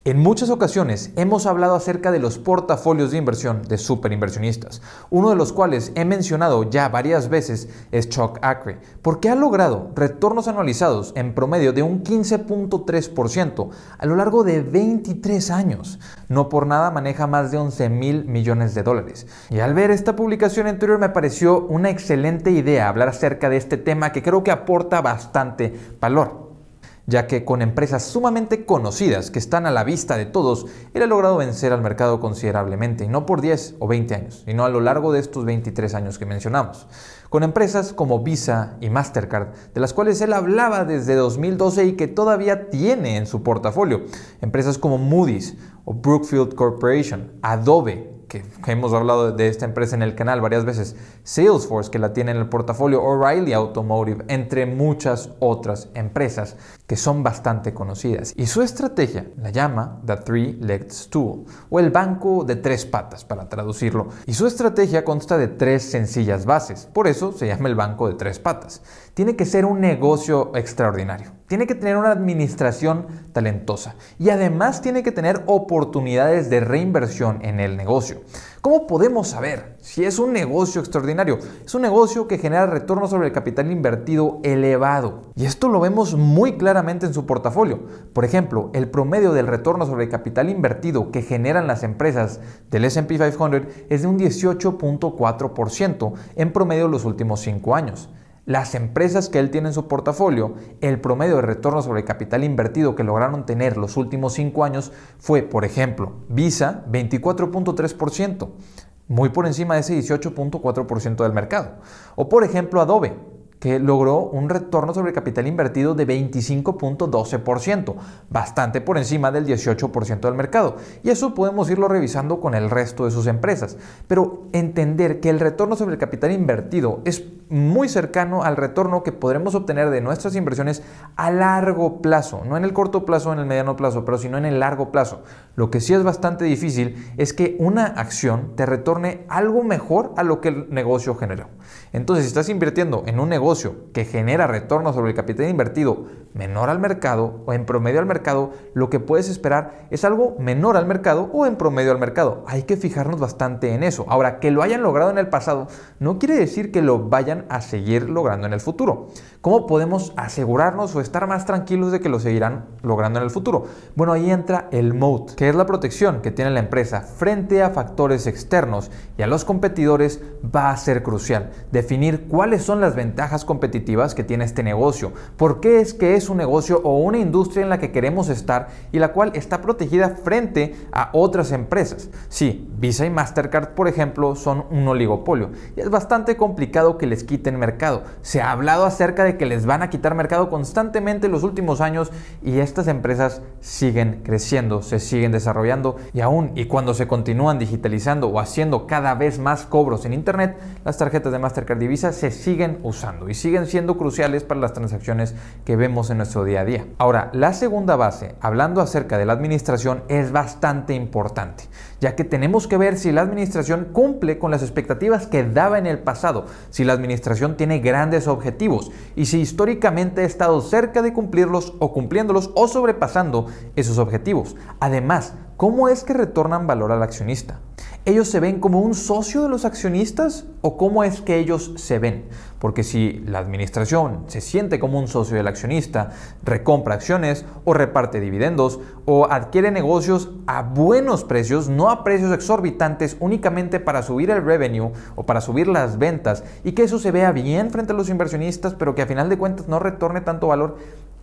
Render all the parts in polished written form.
En muchas ocasiones hemos hablado acerca de los portafolios de inversión de superinversionistas, uno de los cuales he mencionado ya varias veces es Chuck Akre, porque ha logrado retornos anualizados en promedio de un 15.3% a lo largo de 23 años. No por nada maneja más de 11,000 millones de dólares. Y al ver esta publicación en Twitter me pareció una excelente idea hablar acerca de este tema que creo que aporta bastante valor, ya que con empresas sumamente conocidas que están a la vista de todos, él ha logrado vencer al mercado considerablemente, y no por 10 o 20 años, sino a lo largo de estos 23 años que mencionamos. Con empresas como Visa y Mastercard, de las cuales él hablaba desde 2012 y que todavía tiene en su portafolio. Empresas como Moody's o Brookfield Corporation, Adobe, que hemos hablado de esta empresa en el canal varias veces, Salesforce, que la tiene en el portafolio, O'Reilly Automotive, entre muchas otras empresas que son bastante conocidas. Y su estrategia la llama The Three-Legged Stool, o el banco de tres patas, para traducirlo. Y su estrategia consta de tres sencillas bases, por eso se llama el banco de tres patas. Tiene que ser un negocio extraordinario, tiene que tener una administración talentosa y además tiene que tener oportunidades de reinversión en el negocio. ¿Cómo podemos saber si es un negocio extraordinario? Es un negocio que genera retorno sobre el capital invertido elevado. Y esto lo vemos muy claramente en su portafolio. Por ejemplo, el promedio del retorno sobre el capital invertido que generan las empresas del S&P 500 es de un 18.4% en promedio los últimos 5 años. Las empresas que él tiene en su portafolio, el promedio de retorno sobre el capital invertido que lograron tener los últimos 5 años fue, por ejemplo, Visa, 24.3%, muy por encima de ese 18.4% del mercado. O por ejemplo, Adobe, que logró un retorno sobre el capital invertido de 25.12%, bastante por encima del 18% del mercado. Y eso podemos irlo revisando con el resto de sus empresas. Pero entender que el retorno sobre el capital invertido es muy cercano al retorno que podremos obtener de nuestras inversiones a largo plazo, no en el corto plazo o en el mediano plazo, pero sino en el largo plazo. Lo que sí es bastante difícil es que una acción te retorne algo mejor a lo que el negocio generó. Entonces, si estás invirtiendo en un negocio que genera retorno sobre el capital invertido menor al mercado o en promedio al mercado, lo que puedes esperar es algo menor al mercado o en promedio al mercado. Hay que fijarnos bastante en eso. Ahora, que lo hayan logrado en el pasado no quiere decir que lo vayan a seguir logrando en el futuro. ¿Cómo podemos asegurarnos o estar más tranquilos de que lo seguirán logrando en el futuro? Bueno, ahí entra el moat, que es la protección que tiene la empresa frente a factores externos y a los competidores. Va a ser crucial definir cuáles son las ventajas competitivas que tiene este negocio, por qué es que es un negocio o una industria en la que queremos estar y la cual está protegida frente a otras empresas. Sí, Visa y Mastercard, por ejemplo, son un oligopolio y es bastante complicado que les quiten mercado. Se ha hablado acerca de que les van a quitar mercado constantemente en los últimos años y estas empresas siguen creciendo, se siguen desarrollando y aún y cuando se continúan digitalizando o haciendo cada vez más cobros en internet, las tarjetas de Mastercard y Visa se siguen usando y siguen siendo cruciales para las transacciones que vemos en nuestro día a día. Ahora, la segunda base, hablando acerca de la administración, es bastante importante, ya que tenemos que ver si la administración cumple con las expectativas que daba en el pasado, si la administración tiene grandes objetivos y si históricamente ha estado cerca de cumplirlos o cumpliéndolos o sobrepasando esos objetivos. Además, ¿cómo es que retornan valor al accionista? ¿Ellos se ven como un socio de los accionistas o cómo es que ellos se ven? Porque si la administración se siente como un socio del accionista, recompra acciones o reparte dividendos o adquiere negocios a buenos precios, no a precios exorbitantes únicamente para subir el revenue o para subir las ventas y que eso se vea bien frente a los inversionistas, pero que a final de cuentas no retorne tanto valor,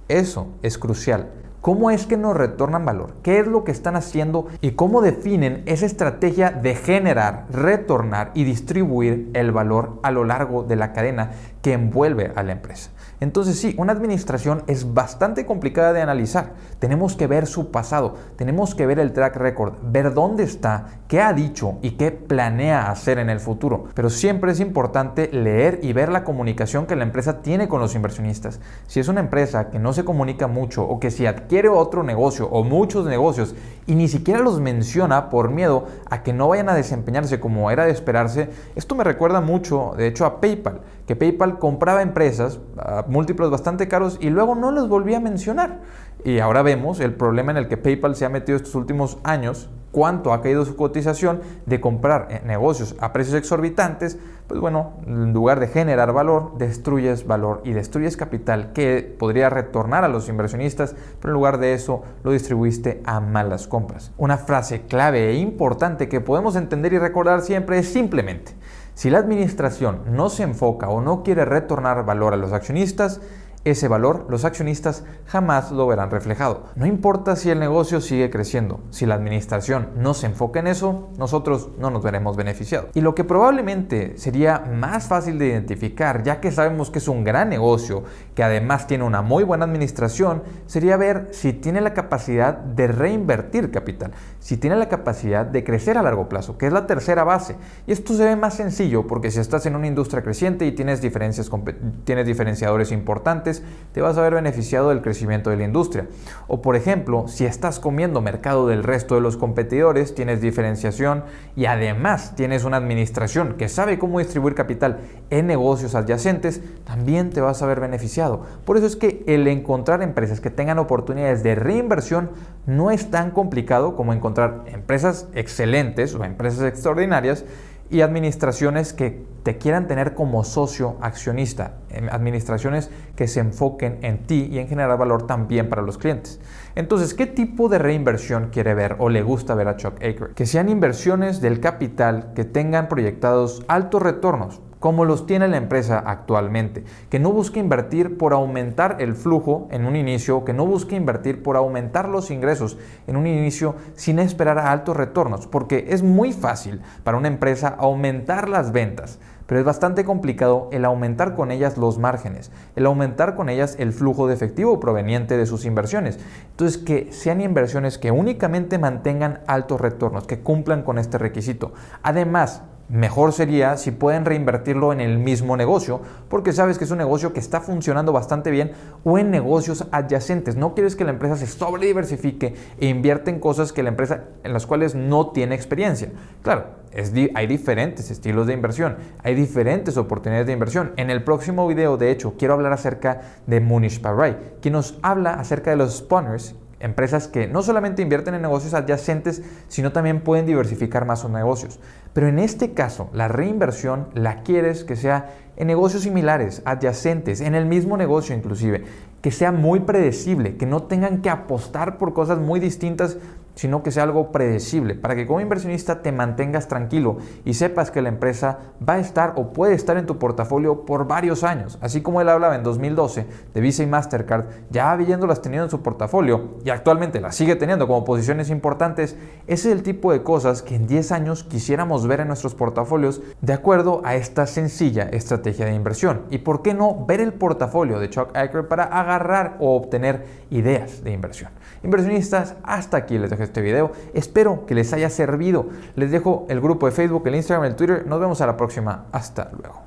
eso es crucial. ¿Cómo es que nos retornan valor? ¿Qué es lo que están haciendo? ¿Y cómo definen esa estrategia de generar, retornar y distribuir el valor a lo largo de la cadena que envuelve a la empresa? Entonces sí, una administración es bastante complicada de analizar. Tenemos que ver su pasado, tenemos que ver el track record, ver dónde está, qué ha dicho y qué planea hacer en el futuro. Pero siempre es importante leer y ver la comunicación que la empresa tiene con los inversionistas. Si es una empresa que no se comunica mucho o que si adquiere otro negocio o muchos negocios y ni siquiera los menciona por miedo a que no vayan a desempeñarse como era de esperarse, esto me recuerda mucho, de hecho, a PayPal, que PayPal compraba empresas a múltiplos bastante caros y luego no los volvía a mencionar. y ahora vemos el problema en el que PayPal se ha metido estos últimos años, cuánto ha caído su cotización de comprar negocios a precios exorbitantes. Pues bueno, en lugar de generar valor, destruyes valor y destruyes capital que podría retornar a los inversionistas, pero en lugar de eso lo distribuiste a malas compras. Una frase clave e importante que podemos entender y recordar siempre es simplemente: si la administración no se enfoca o no quiere retornar valor a los accionistas, ese valor los accionistas jamás lo verán reflejado. No importa si el negocio sigue creciendo, si la administración no se enfoca en eso, nosotros no nos veremos beneficiados. Y lo que probablemente sería más fácil de identificar, ya que sabemos que es un gran negocio, que además tiene una muy buena administración, sería ver si tiene la capacidad de reinvertir capital, si tiene la capacidad de crecer a largo plazo, que es la tercera base. Y esto se ve más sencillo porque si estás en una industria creciente y tienes diferenciadores importantes, te vas a ver beneficiado del crecimiento de la industria. O por ejemplo, si estás comiendo mercado del resto de los competidores, tienes diferenciación y además tienes una administración que sabe cómo distribuir capital en negocios adyacentes, también te vas a ver beneficiado. Por eso es que el encontrar empresas que tengan oportunidades de reinversión no es tan complicado como encontrar empresas excelentes o empresas extraordinarias y administraciones que te quieran tener como socio accionista, administraciones que se enfoquen en ti y en generar valor también para los clientes. Entonces, ¿qué tipo de reinversión quiere ver o le gusta ver a Chuck Akre? Que sean inversiones del capital que tengan proyectados altos retornos, como los tiene la empresa actualmente, que no busque invertir por aumentar el flujo en un inicio, que no busque invertir por aumentar los ingresos en un inicio sin esperar a altos retornos, porque es muy fácil para una empresa aumentar las ventas, pero es bastante complicado el aumentar con ellas los márgenes, el aumentar con ellas el flujo de efectivo proveniente de sus inversiones. Entonces, que sean inversiones que únicamente mantengan altos retornos, que cumplan con este requisito. Además, mejor sería si pueden reinvertirlo en el mismo negocio, porque sabes que es un negocio que está funcionando bastante bien, o en negocios adyacentes. No quieres que la empresa se sobrediversifique e invierta en cosas que la empresa en las cuales no tiene experiencia. Claro, hay diferentes estilos de inversión, hay diferentes oportunidades de inversión. En el próximo video, de hecho, quiero hablar acerca de Munish Parray, quien nos habla acerca de los spawners, empresas que no solamente invierten en negocios adyacentes, sino también pueden diversificar más sus negocios. Pero en este caso, la reinversión la quieres que sea en negocios similares, adyacentes, en el mismo negocio inclusive, que sea muy predecible, que no tengan que apostar por cosas muy distintas, sino que sea algo predecible, para que como inversionista te mantengas tranquilo y sepas que la empresa va a estar o puede estar en tu portafolio por varios años. Así como él hablaba en 2012 de Visa y Mastercard, ya habiéndolas tenido en su portafolio y actualmente las sigue teniendo como posiciones importantes, ese es el tipo de cosas que en 10 años quisiéramos ver en nuestros portafolios de acuerdo a esta sencilla estrategia de inversión. Y por qué no ver el portafolio de Chuck Akre para agarrar o obtener ideas de inversión. Inversionistas, hasta aquí les dejo este video. Espero que les haya servido. Les dejo el grupo de Facebook, el Instagram, el Twitter. Nos vemos a la próxima. Hasta luego.